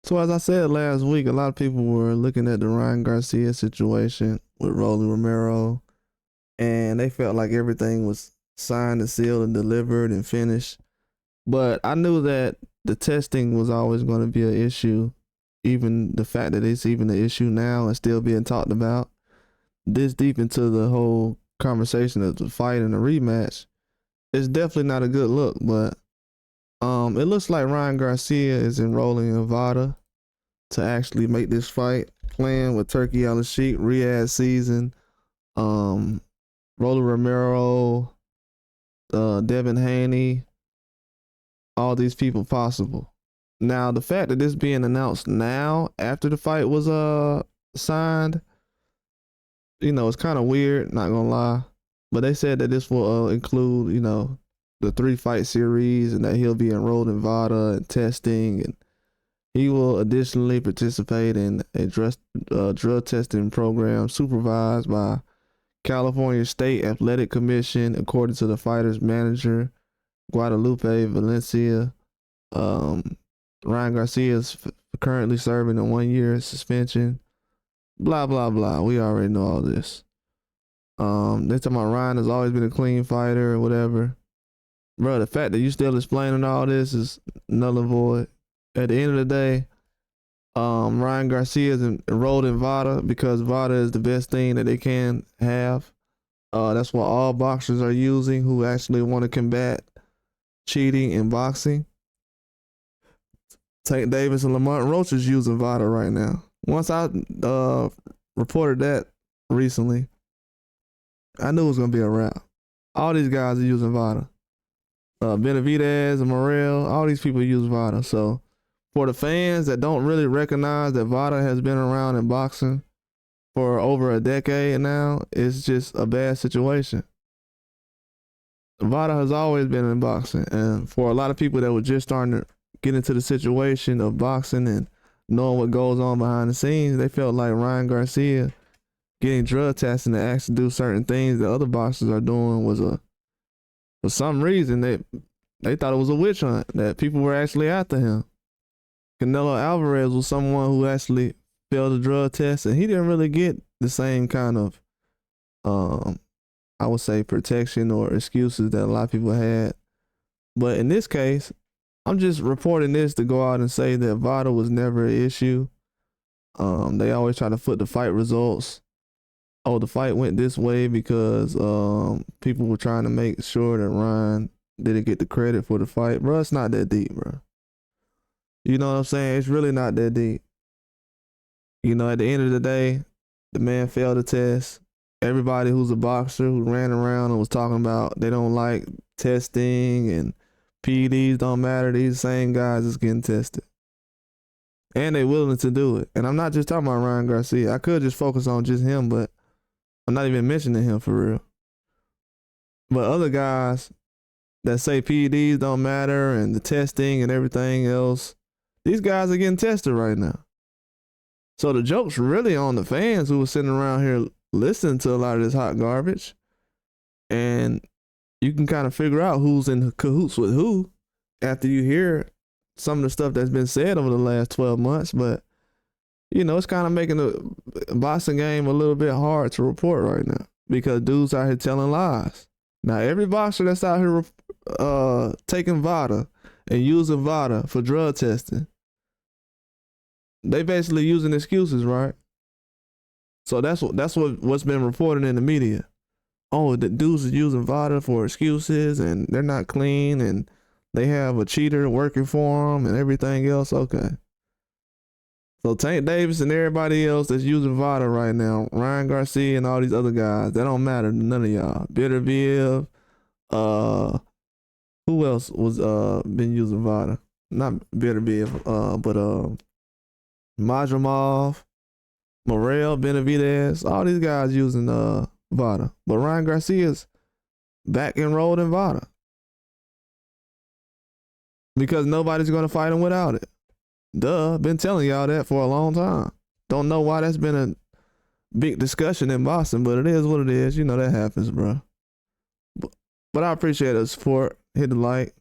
So as I said last week, a lot of people were looking at the Ryan Garcia situation with Rolly Romero, and they felt like everything was signed and sealed and delivered and finished. But I knew that the testing was always going to be an issue, even the fact that it's even an issue now and still being talked about. This deep into the whole conversation of the fight and the rematch, it's definitely not a good look. But it looks like Ryan Garcia is enrolling in VADA to actually make this fight, playing with Turkey on the sheet, Riyadh season, um, Rolly Romero, Devin Haney, all these people possible. Now, the fact that this being announced now after the fight was signed, it's kind of weird, not gonna lie. But they said that this will include, the 3-fight series and that he'll be enrolled in VADA and testing, and he will additionally participate in a drug testing program supervised by California State Athletic Commission, according to the fighter's manager, Guadalupe Valencia. Ryan Garcia is currently serving a 1-year suspension. Blah, blah, blah. We already know all this. They're talking about Ryan has always been a clean fighter or whatever. Bro, the fact that you still explaining all this is null and void. At the end of the day, Ryan Garcia is enrolled in VADA because VADA is the best thing that they can have. That's what all boxers are using who actually want to combat cheating in boxing. Tank Davis and Lamont Roach is using VADA right now. Once I reported that recently, I knew it was going to be a wrap. All these guys are using VADA. Benavidez and Morrell, all these people use VADA. So for the fans that don't really recognize that VADA has been around in boxing for over a decade now, it's just a bad situation. VADA has always been in boxing, and for a lot of people that were just starting to get into the situation of boxing and knowing what goes on behind the scenes, they felt like Ryan Garcia getting drug tested and asked to do certain things that other boxers are doing was for some reason they thought it was a witch hunt, that people were actually after him. Canelo Alvarez was someone who actually failed the drug test, and he didn't really get the same kind of I would say protection or excuses that a lot of people had. But in this case, I'm just reporting this to go out and say that VADA was never an issue. They always try to put the fight results. Oh, the fight went this way because people were trying to make sure that Ryan didn't get the credit for the fight. Bro, it's not that deep, bro. You know what I'm saying? It's really not that deep. At the end of the day, the man failed the test. Everybody who's a boxer who ran around and was talking about they don't like testing and PEDs don't matter, these same guys is getting tested. And they willing to do it. And I'm not just talking about Ryan Garcia. I could just focus on just him, but I'm not even mentioning him for real. But other guys that say PEDs don't matter and the testing and everything else, these guys are getting tested right now. So the joke's really on the fans who were sitting around here listening to a lot of this hot garbage. And you can kind of figure out who's in cahoots with who after you hear some of the stuff that's been said over the last 12 months. But, it's kind of making the boxing game a little bit hard to report right now because dudes out here telling lies. Now, every boxer that's out here taking VADA and using VADA for drug testing, they basically using excuses, right? So that's what's been reported in the media. Oh, the dudes are using VADA for excuses and they're not clean and they have a cheater working for them and everything else. Okay. So Tank Davis and everybody else that's using VADA right now, Ryan Garcia and all these other guys, that don't matter to none of y'all. Bitterbiv, who else was been using VADA? Not Bitterbiv, but Majramov, Morrell, Benavidez, all these guys using VADA. But Ryan Garcia's back enrolled in VADA because nobody's going to fight him without it. Duh, been telling y'all that for a long time. Don't know why that's been a big discussion in Boston, but it is what it is. That happens, bro. But I appreciate the support. Hit the like,